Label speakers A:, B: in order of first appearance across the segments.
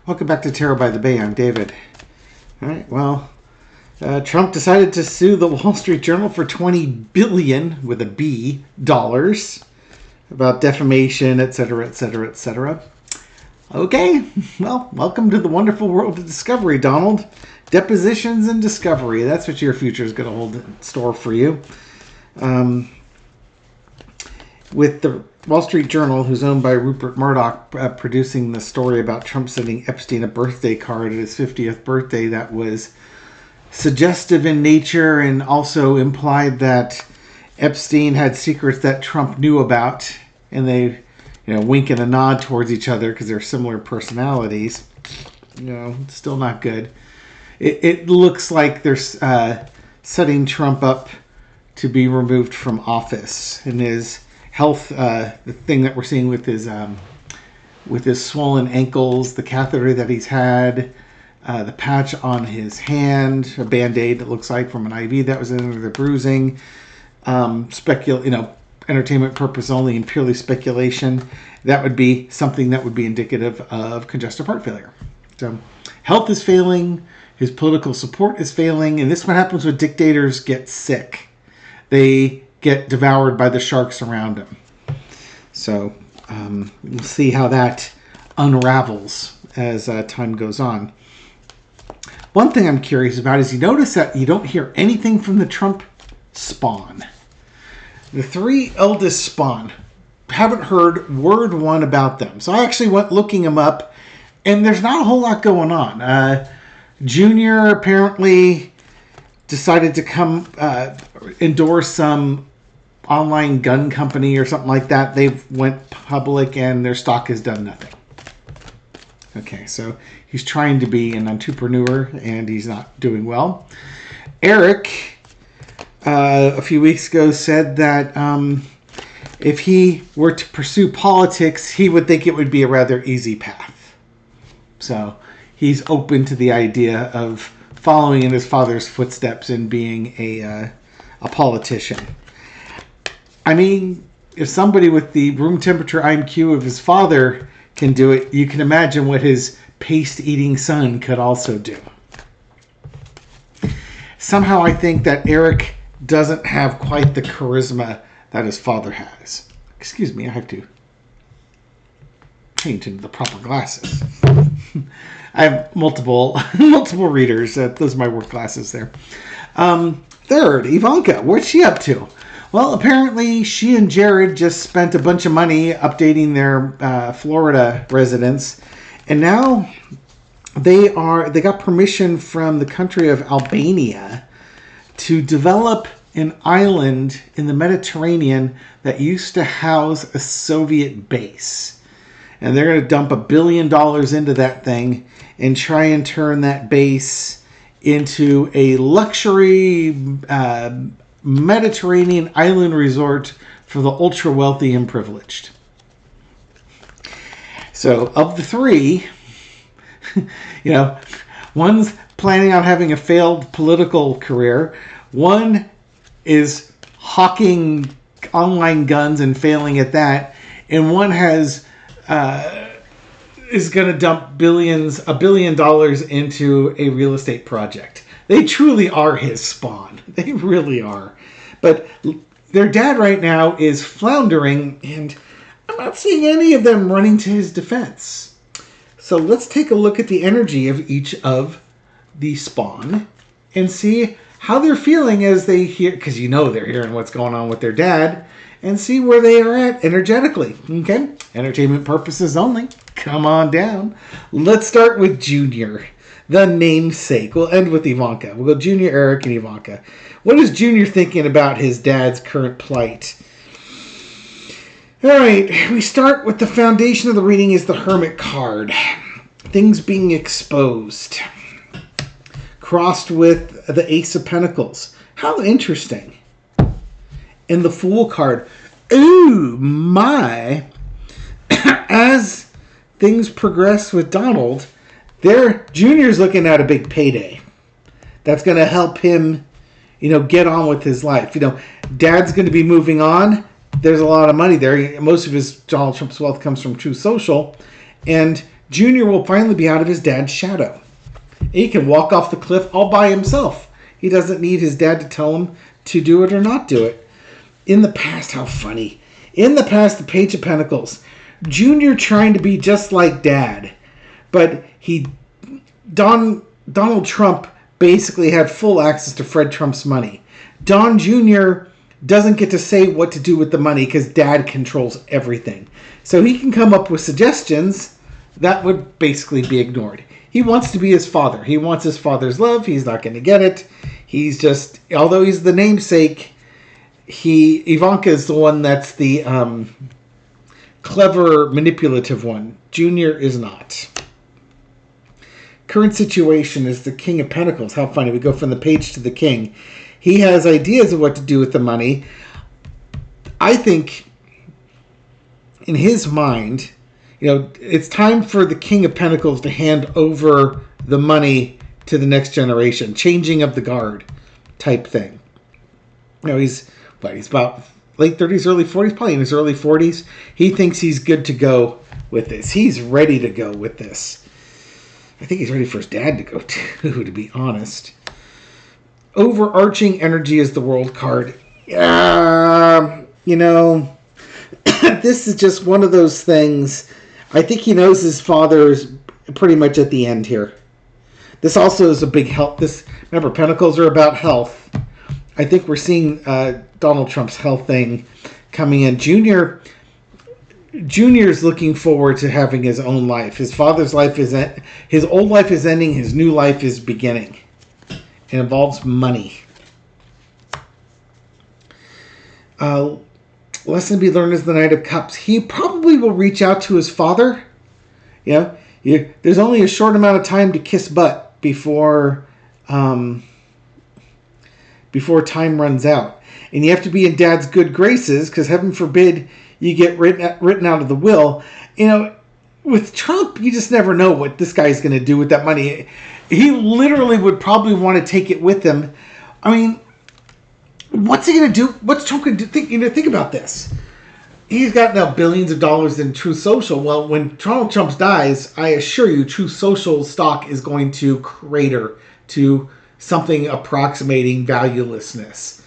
A: Welcome back to Tarot by the Bay. I'm David. All right, well, Trump decided to sue the Wall Street Journal for $20 billion, with a B, dollars, about defamation, etc., etc., etc. Okay, well, welcome to the wonderful world of discovery, Donald. Depositions and discovery. That's what your future is going to hold in store for you. With the Wall Street Journal, who's owned by Rupert Murdoch, producing the story about Trump sending Epstein a birthday card at his 50th birthday that was suggestive in nature and also implied that Epstein had secrets that Trump knew about, and they, wink and a nod towards each other because they're similar personalities. Still not good. It looks like they're setting Trump up to be removed from office, and his health, the thing that we're seeing with his swollen ankles, the catheter that he's had, the patch on his hand, a Band-Aid that looks like from an IV that was in there, the bruising, entertainment purpose only and purely speculation. That would be something that would be indicative of congestive heart failure. So health is failing, his political support is failing, and this is what happens when dictators get sick. They get devoured by the sharks around him. So we'll see how that unravels as time goes on. One thing I'm curious about is you notice that you don't hear anything from the Trump spawn. The three eldest spawn, haven't heard word one about them. So I actually went looking them up, and there's not a whole lot going on. Junior apparently decided to come endorse some online gun company or something like that. They went public and their stock has done nothing. Okay, so he's trying to be an entrepreneur and he's not doing well. Eric, a few weeks ago, said that if he were to pursue politics, he would think it would be a rather easy path. So he's open to the idea of following in his father's footsteps and being a politician. I mean, if somebody with the room temperature IQ of his father can do it, you can imagine what his paste-eating son could also do. Somehow I think that Eric doesn't have quite the charisma that his father has. Excuse me, I have to change into the proper glasses. I have multiple readers. Those are my work glasses there. Third, Ivanka. What's she up to? Well, apparently she and Jared just spent a bunch of money updating their Florida residence, and now they got permission from the country of Albania to develop an island in the Mediterranean that used to house a Soviet base. And they're going to dump $1 billion into that thing and try and turn that base into a luxury Mediterranean island resort for the ultra wealthy and privileged. So of the three, one's planning on having a failed political career. One is hawking online guns and failing at that. And one is going to dump $1 billion into a real estate project. They truly are his spawn. They really are. But their dad right now is floundering, and I'm not seeing any of them running to his defense. So let's take a look at the energy of each of the spawn and see how they're feeling as they hear, because they're hearing what's going on with their dad, and see where they are at energetically. Okay? Entertainment purposes only. Come on down. Let's start with Junior, the namesake. We'll end with Ivanka. We'll go Junior, Eric, and Ivanka. What is Junior thinking about his dad's current plight? All right, we start with the foundation of the reading is the Hermit card. Things being exposed. Crossed with the Ace of Pentacles. How interesting. And the Fool card. Ooh, my. As things progress with Donald, Junior's looking at a big payday. That's going to help him, get on with his life. Dad's going to be moving on. There's a lot of money there. Most of Donald Trump's wealth comes from True Social. And Junior will finally be out of his dad's shadow. He can walk off the cliff all by himself. He doesn't need his dad to tell him to do it or not do it. In the past, how funny. In the past, the Page of Pentacles. Junior trying to be just like Dad. But Donald Trump basically had full access to Fred Trump's money. Don Jr. doesn't get to say what to do with the money because Dad controls everything. So he can come up with suggestions that would basically be ignored. He wants to be his father. He wants his father's love. He's not going to get it. He's just, although he's the namesake, Ivanka is the one that's the clever, manipulative one. Junior is not. Current situation is the King of Pentacles. How funny. We go from the Page to the King. He has ideas of what to do with the money. I think, in his mind, it's time for the King of Pentacles to hand over the money to the next generation. Changing of the guard type thing. He's about late 30s, early 40s, probably in his early 40s. He thinks he's good to go with this. He's ready to go with this. I think he's ready for his dad to go too, to be honest. Overarching energy is the World card. This is just one of those things. I think he knows his father is pretty much at the end here. This also is a big health. Remember, Pentacles are about health. I think we're seeing Donald Trump's health thing coming in. Junior's looking forward to having his own life. His father's life his old life is ending. His new life is beginning. It involves money. Lesson to be learned is the Knight of Cups. He probably will reach out to his father. There's only a short amount of time to kiss butt before time runs out. And you have to be in Dad's good graces, because heaven forbid you get written out of the will. With Trump, you just never know what this guy's going to do with that money. He literally would probably want to take it with him. I mean, what's he going to do? What's Trump going to do? Think about this. He's got now billions of dollars in Truth Social. Well, when Donald Trump dies, I assure you, Truth Social stock is going to crater to something approximating valuelessness.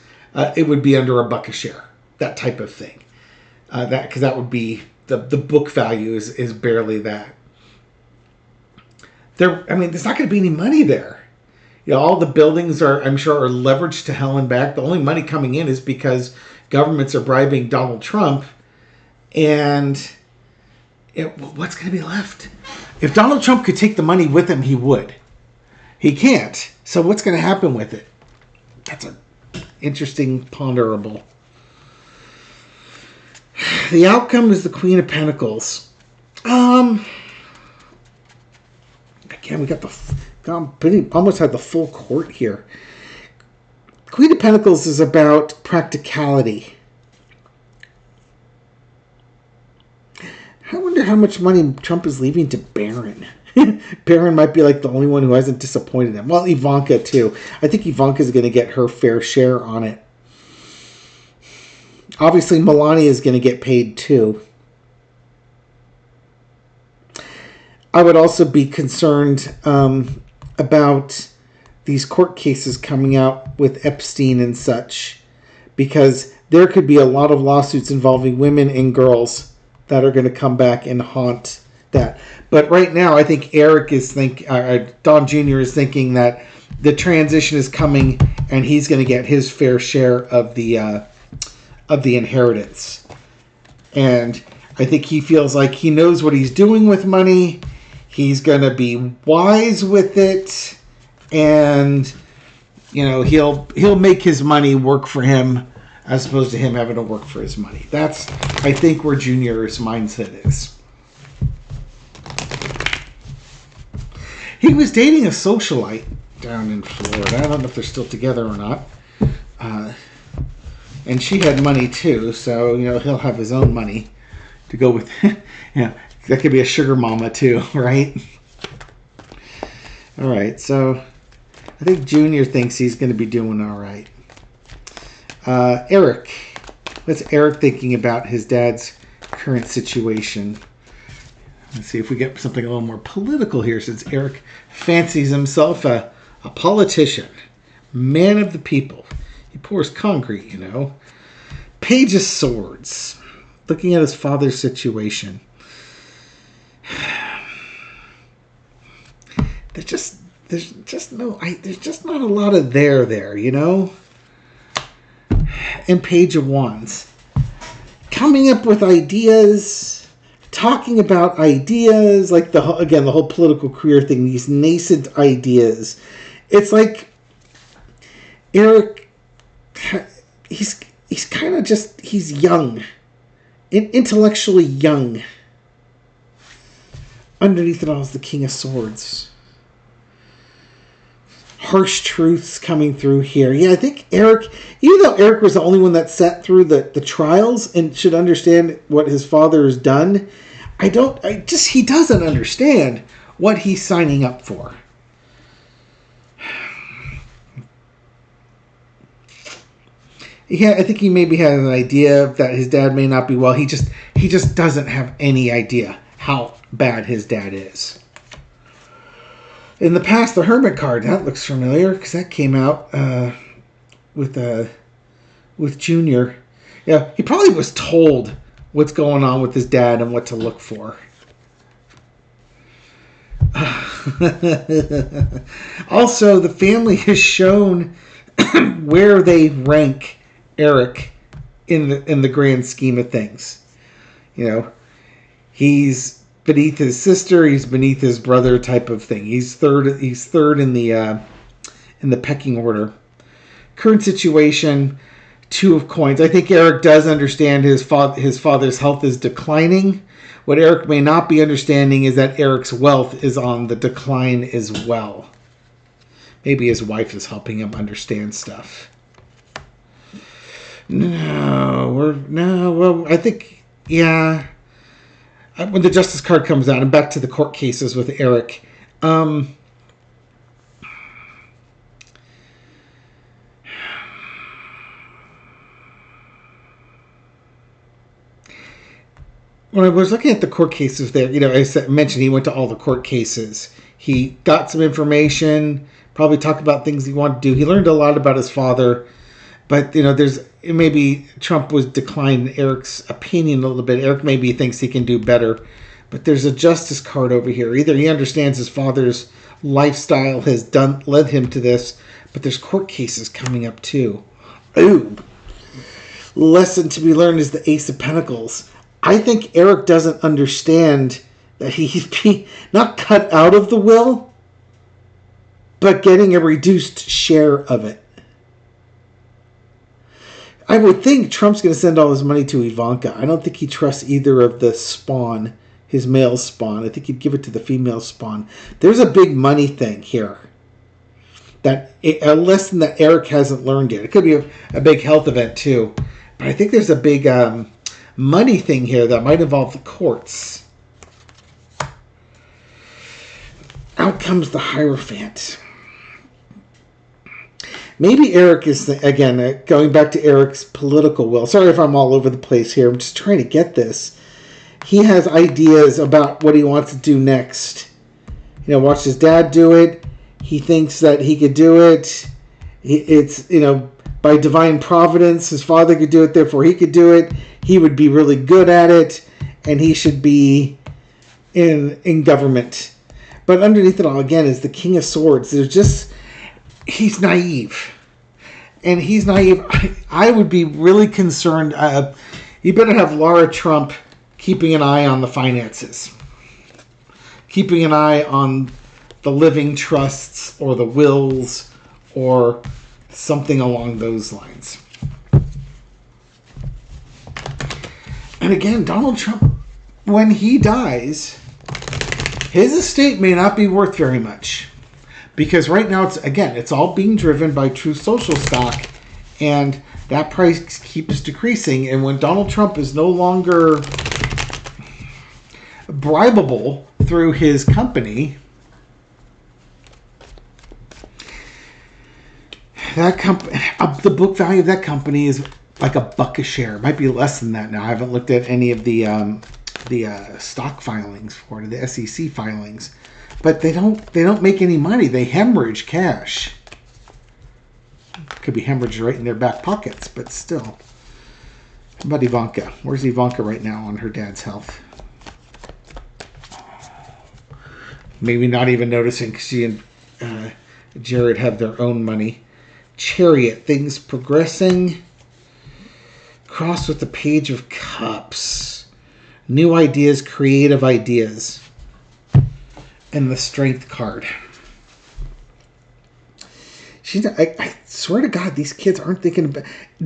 A: It would be under $1 a share, that type of thing. Because that would be the book value is barely that. There's not going to be any money there. All the buildings I'm sure are leveraged to hell and back. The only money coming in is because governments are bribing Donald Trump. And what's going to be left? If Donald Trump could take the money with him, he would. He can't. So what's going to happen with it? That's an interesting ponderable. The outcome is the Queen of Pentacles. Again, we got almost had the full court here. Queen of Pentacles is about practicality. I wonder how much money Trump is leaving to Barron. Barron might be like the only one who hasn't disappointed him. Well, Ivanka too. I think Ivanka is going to get her fair share on it. Obviously, Melania is going to get paid too. I would also be concerned about these court cases coming out with Epstein and such, because there could be a lot of lawsuits involving women and girls that are going to come back and haunt that. But right now, I think Don Jr. is thinking that the transition is coming and he's going to get his fair share of the inheritance. And I think he feels like he knows what he's doing with money. He's going to be wise with it, and he'll make his money work for him as opposed to him having to work for his money. That's, I think, where Junior's mindset is. He was dating a socialite down in Florida. I don't know if they're still together or not. And she had money too, so he'll have his own money to go with. That could be a sugar mama too, right? All right, so I think Junior thinks he's going to be doing all right. Eric. What's Eric thinking about his dad's current situation? Let's see if we get something a little more political here, since Eric fancies himself a politician, man of the people. He pours concrete, you know. Page of Swords, looking at his father's situation. There's just not a lot of there, you know. And Page of Wands, coming up with ideas, talking about ideas, like the whole political career thing, these nascent ideas. It's like Eric, he's kind of just, he's young, intellectually young. Underneath it all is the King of Swords. Harsh truths coming through here. Yeah, I think Eric, even though Eric was the only one that sat through the trials and should understand what his father has done, he doesn't understand what he's signing up for. Yeah, I think he maybe had an idea that his dad may not be well. He just doesn't have any idea how bad his dad is. In the past, the Hermit card, that looks familiar because that came out with Junior. Yeah, he probably was told what's going on with his dad and what to look for. Also, the family has shown where they rank Eric in the grand scheme of things. You know, he's beneath his sister, he's beneath his brother, type of thing. He's third in the pecking order. Current situation, 2 of coins. I think Eric does understand his father's health is declining. What Eric may not be understanding is that Eric's wealth is on the decline as well. Maybe his wife is helping him understand stuff. Well, I think, yeah. When the Justice card comes out, and back to the court cases with Eric, when I was looking at the court cases there, you know, mentioned he went to all the court cases. He got some information, probably talked about things he wanted to do. He learned a lot about his father, but, you know, maybe Trump was declining Eric's opinion a little bit. Eric maybe thinks he can do better, but there's a Justice card over here. Either he understands his father's lifestyle has led him to this, but there's court cases coming up too. Ooh. Lesson to be learned is the Ace of Pentacles. I think Eric doesn't understand that he's being not cut out of the will, but getting a reduced share of it. I would think Trump's going to send all his money to Ivanka. I don't think he trusts either of the spawn, his male spawn. I think he'd give it to the female spawn. There's a big money thing here. A lesson that Eric hasn't learned yet. It could be a big health event too. But I think there's a big money thing here that might involve the courts. Out comes the Hierophant. Maybe Eric is, again, going back to Eric's political will. Sorry if I'm all over the place here. I'm just trying to get this. He has ideas about what he wants to do next. You know, watched his dad do it. He thinks that he could do it. It's, you know, by divine providence, his father could do it, therefore he could do it. He would be really good at it, and he should be in government. But underneath it all, again, is the King of Swords. He's naive. And he's naive. I would be really concerned. You better have Laura Trump keeping an eye on the finances. Keeping an eye on the living trusts or the wills or something along those lines. And again, Donald Trump, when he dies, his estate may not be worth very much. Because right now, it's all being driven by Truth Social stock, and that price keeps decreasing. And when Donald Trump is no longer bribable through his company, the book value of that company is like $1 a share. It might be less than that now. I haven't looked at any of the stock filings for it, the SEC filings, but they don't make any money. They hemorrhage cash. Could be hemorrhaged right in their back pockets, but still. How about Ivanka? Where's Ivanka right now on her dad's health? Maybe not even noticing because she and Jared have their own money. Chariot, things progressing. Cross with the Page of Cups. New ideas, creative ideas. And the Strength card. I swear to God, these kids aren't thinking about...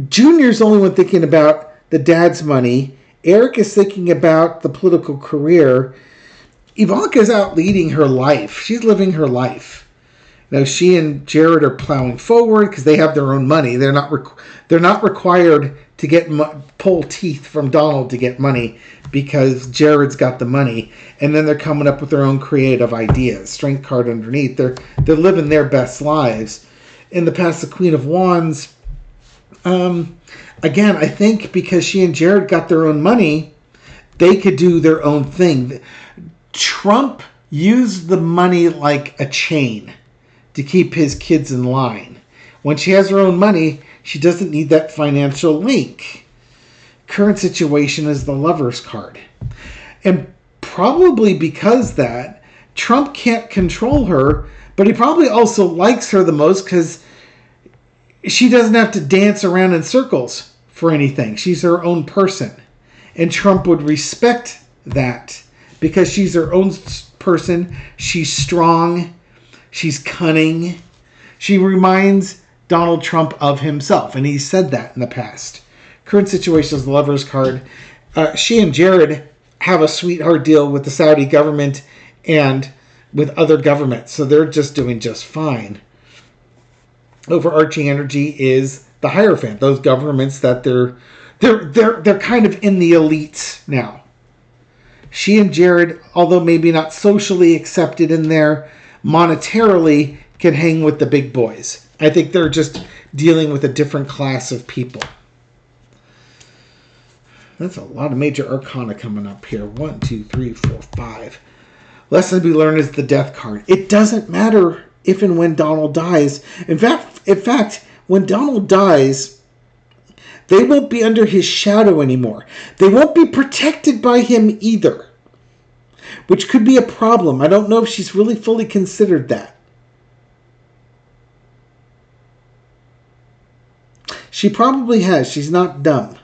A: Junior's the only one thinking about the dad's money. Eric is thinking about the political career. Ivanka's out leading her life. She's living her life. Now she and Jared are plowing forward because they have their own money. They're not required to get pull teeth from Donald to get money because Jared's got the money. And then they're coming up with their own creative ideas. Strength card underneath. They're living their best lives. In the past, the Queen of Wands. Again, I think because she and Jared got their own money, they could do their own thing. Trump used the money like a chain to keep his kids in line. When she has her own money, she doesn't need that financial link. Current situation is the Lover's card. And probably because that, Trump can't control her, but he probably also likes her the most because she doesn't have to dance around in circles for anything. She's her own person. And Trump would respect that. Because she's her own person. She's strong. She's cunning. She reminds Donald Trump of himself. And he said that in the past. Current situation is the Lover's card. She and Jared have a sweetheart deal with the Saudi government and with other governments. So they're just doing just fine. Overarching energy is the Hierophant. Those governments that they're kind of in the elites now. She and Jared, although maybe not socially accepted in there, monetarily can hang with the big boys. I think they're just dealing with a different class of people. That's a lot of major arcana coming up here. 1, 2, 3, 4, 5. Lesson to be learned is the Death card. It doesn't matter if and when Donald dies. In fact, when Donald dies, they won't be under his shadow anymore. They won't be protected by him either, which could be a problem. I don't know if she's really fully considered that. She probably has. She's not dumb.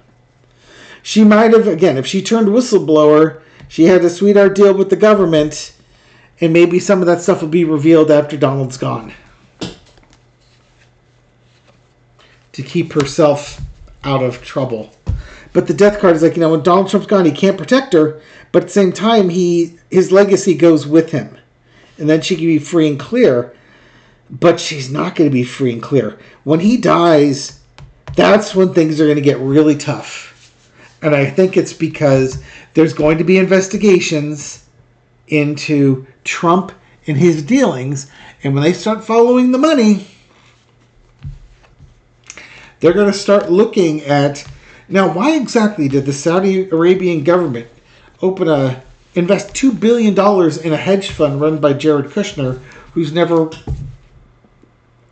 A: She might have, again, if she turned whistleblower, she had a sweetheart deal with the government, and maybe some of that stuff will be revealed after Donald's gone. To keep herself out of trouble. But the Death card is like, when Donald Trump's gone, he can't protect her, but at the same time, his legacy goes with him. And then she can be free and clear, but she's not going to be free and clear. When he dies, that's when things are going to get really tough. And I think it's because there's going to be investigations into Trump and his dealings, and when they start following the money, they're going to start looking at, now why exactly did the Saudi Arabian government invest $2 billion in a hedge fund run by Jared Kushner, who's never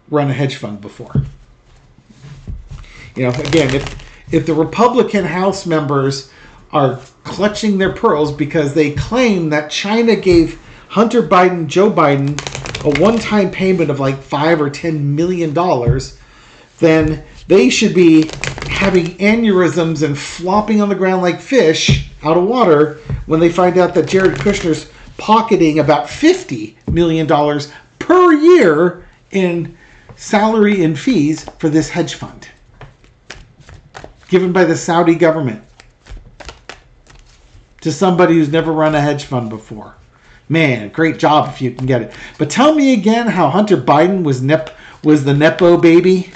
A: run a hedge fund before? Again, if the Republican House members are clutching their pearls because they claim that China gave Hunter Biden, Joe Biden, a one-time payment of like $5 or $10 million, then they should be having aneurysms and flopping on the ground like fish out of water when they find out that Jared Kushner's pocketing about $50 million per year in salary and fees for this hedge fund given by the Saudi government to somebody who's never run a hedge fund before. Man, great job if you can get it. But tell me again how Hunter Biden was the Nepo baby.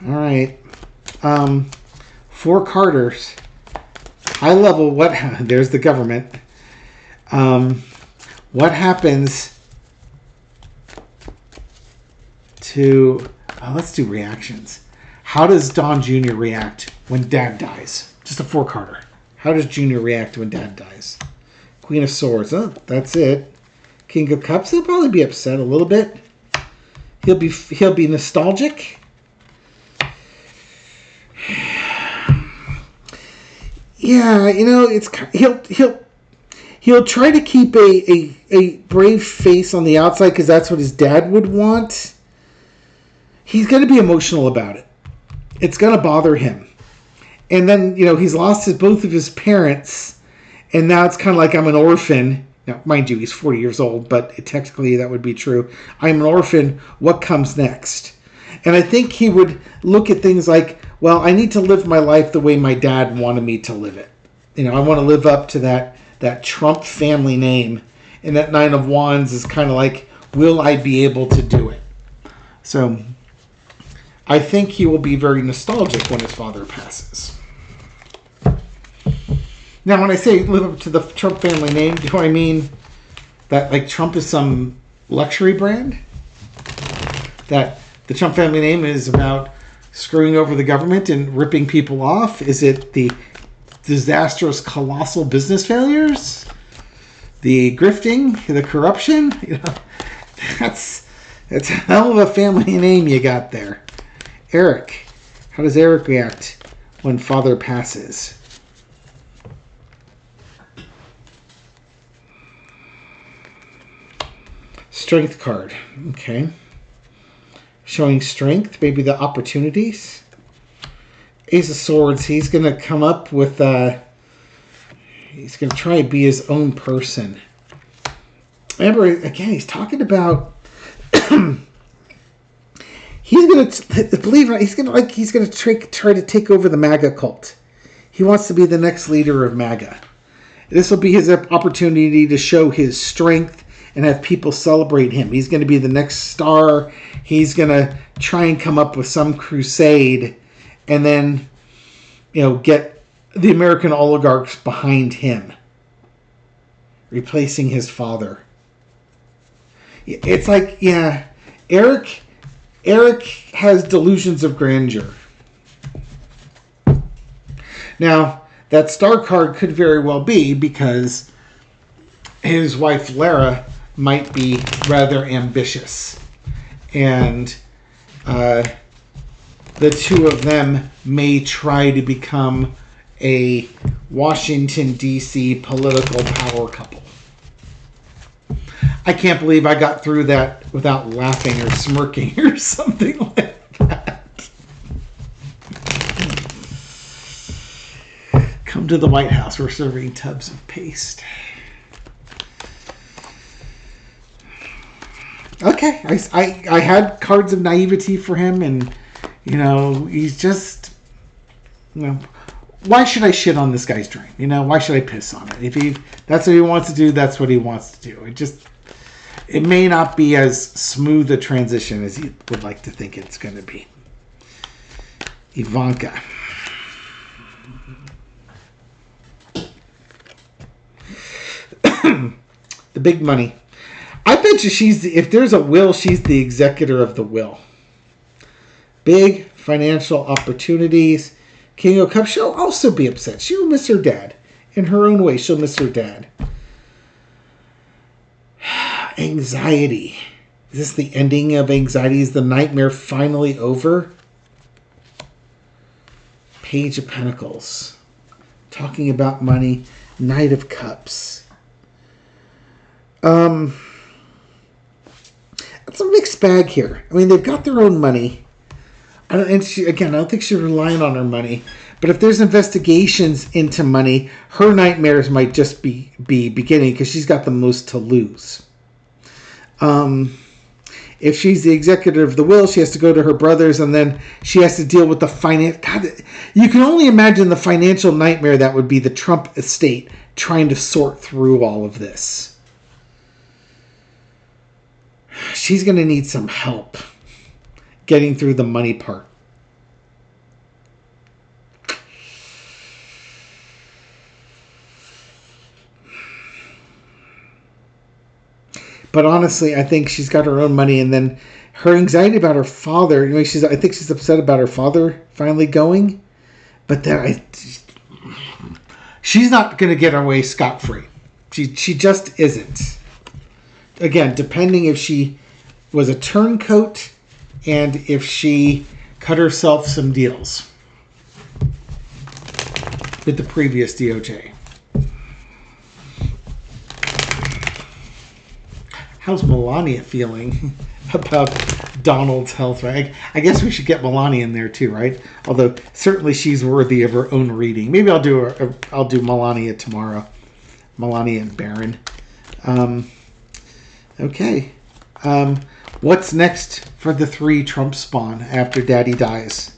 A: All right. 4 Carters. High level, there's the government. What happens to, let's do reactions. How does Don Jr. react when Dad dies? Just a four-carder. How does Junior react when Dad dies? Queen of Swords. Oh, that's it. King of Cups. He'll probably be upset a little bit. He'll be nostalgic. Yeah, he'll try to keep a brave face on the outside because that's what his dad would want. He's going to be emotional about it. It's going to bother him. And then, he's lost both of his parents, and now it's kind of like I'm an orphan. Now, mind you, he's 40 years old, but technically that would be true. I'm an orphan. What comes next? And I think he would look at things like, well, I need to live my life the way my dad wanted me to live it. I want to live up to that Trump family name. And that Nine of Wands is kind of like, will I be able to do it? So I think he will be very nostalgic when his father passes. Now, when I say live up to the Trump family name, do I mean that like Trump is some luxury brand? That the Trump family name is about screwing over the government and ripping people off? Is it the disastrous, colossal business failures? The grifting? The corruption? That's a hell of a family name you got there. Eric. How does Eric react when father passes? Strength card. Okay. Showing strength. Maybe the opportunities. Ace of Swords. He's going to come up with... he's going to try to be his own person. Remember, again, he's talking about... he's going to... Believe it, he's going to try to take over the MAGA cult. He wants to be the next leader of MAGA. This will be his opportunity to show his strength and have people celebrate him. He's going to be the next star. He's going to try and come up with some crusade and then, get the American oligarchs behind him, replacing his father. It's like, yeah, Eric has delusions of grandeur. Now, that star card could very well be because his wife Lara might be rather ambitious, and the two of them may try to become a Washington, D.C. political power couple. I can't believe I got through that without laughing or smirking or something like that. Come to the White House. We're serving tubs of paste. Okay, I had cards of naivety for him, and he's just, why should I shit on this guy's dream? Why should I piss on it? If that's what he wants to do, that's what he wants to do. It may not be as smooth a transition as he would like to think it's going to be. Ivanka. The big money. I bet you if there's a will, she's the executor of the will. Big financial opportunities. King of Cups, she'll also be upset. She'll miss her dad. In her own way, she'll miss her dad. Anxiety. Is this the ending of anxiety? Is the nightmare finally over? Page of Pentacles. Talking about money. Knight of Cups. It's a mixed bag here. I mean, they've got their own money. I don't think she's relying on her money. But if there's investigations into money, her nightmares might just be beginning because she's got the most to lose. If she's the executor of the will, she has to go to her brothers, and then she has to deal with the finance. God, you can only imagine the financial nightmare that would be the Trump estate trying to sort through all of this. She's going to need some help getting through the money part. But honestly, I think she's got her own money, and then Her anxiety about her father, I think she's upset about her father finally going, but she's not going to get her way scot-free. She just isn't. Again, depending if she was a turncoat and if she cut herself some deals with the previous DOJ. How's Melania feeling about Donald's health? Right? I guess we should get Melania in there too, right? Although certainly she's worthy of her own reading. Maybe I'll do Melania tomorrow. Melania and Baron. Okay. What's next for the 3 Trump spawn after Daddy dies?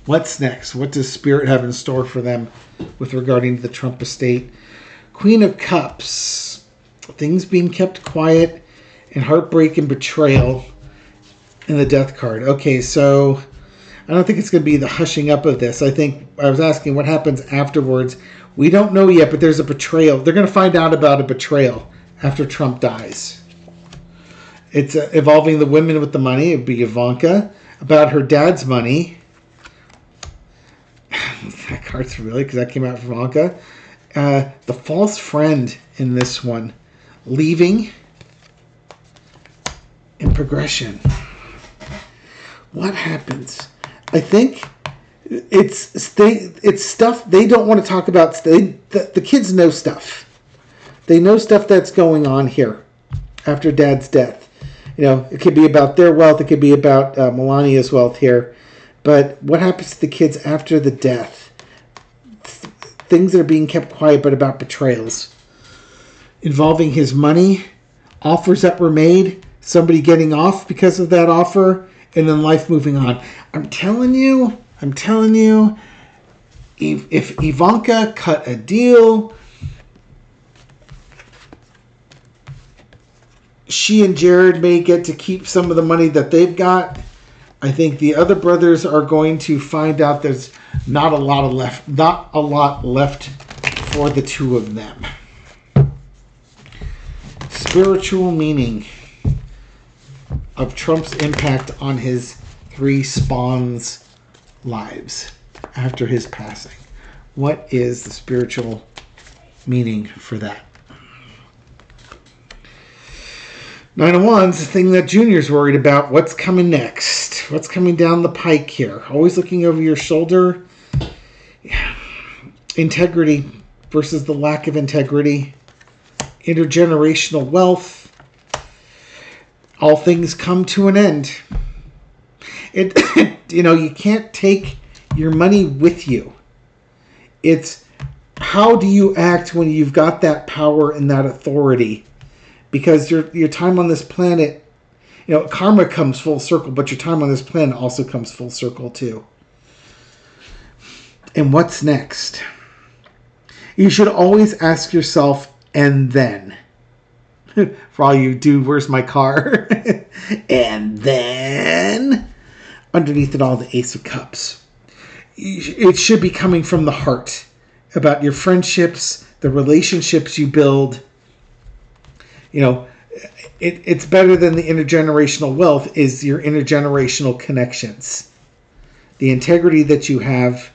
A: What's next? What does Spirit have in store for them with regarding to the Trump estate? Queen of Cups. Things being kept quiet and heartbreak and betrayal in the death card. Okay, so I don't think it's going to be the hushing up of this. I think I was asking what happens afterwards. We don't know yet, but there's a betrayal. They're going to find out about a betrayal after Trump dies. It's involving the women with the money. It would be Ivanka. About her dad's money. That card's familiar because that came out from Ivanka. The false friend in this one. Leaving and progression. What happens? I think it's stuff they don't want to talk about. The kids know stuff. They know stuff that's going on here after Dad's death. It could be about their wealth. It could be about Melania's wealth here. But what happens to the kids after the death? Things that are being kept quiet, but about betrayals. Involving his money, offers that were made, somebody getting off because of that offer, and then life moving on. I'm telling you, if Ivanka cut a deal, she and Jared may get to keep some of the money that they've got. I think the other brothers are going to find out there's not a lot left for the 2 of them. Spiritual meaning of Trump's impact on his 3 spawns' lives after his passing. What is the spiritual meaning for that? 9 of Wands, the thing that Junior's worried about. What's coming next? What's coming down the pike here? Always looking over your shoulder. Yeah. Integrity versus the lack of integrity. Intergenerational wealth. All things come to an end. You can't take your money with you. It's how do you act when you've got that power and that authority? Because your time on this planet, karma comes full circle, but your time on this planet also comes full circle too. And what's next? You should always ask yourself, and then. For all you do, where's my car? And then, underneath it all, the Ace of Cups. It should be coming from the heart about your friendships, the relationships you build. It's better than the intergenerational wealth is your intergenerational connections. The integrity that you have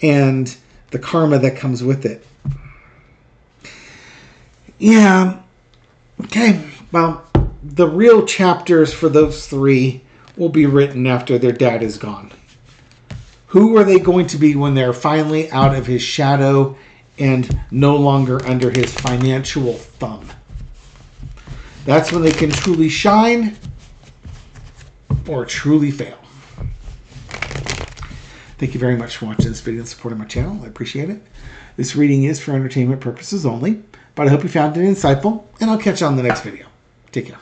A: and the karma that comes with it. Yeah. Okay. Well, the real chapters for those 3 will be written after their dad is gone. Who are they going to be when they're finally out of his shadow and no longer under his financial thumb? That's when they can truly shine or truly fail. Thank you very much for watching this video and supporting my channel. I appreciate it. This reading is for entertainment purposes only, but I hope you found it insightful, and I'll catch you on the next video. Take care.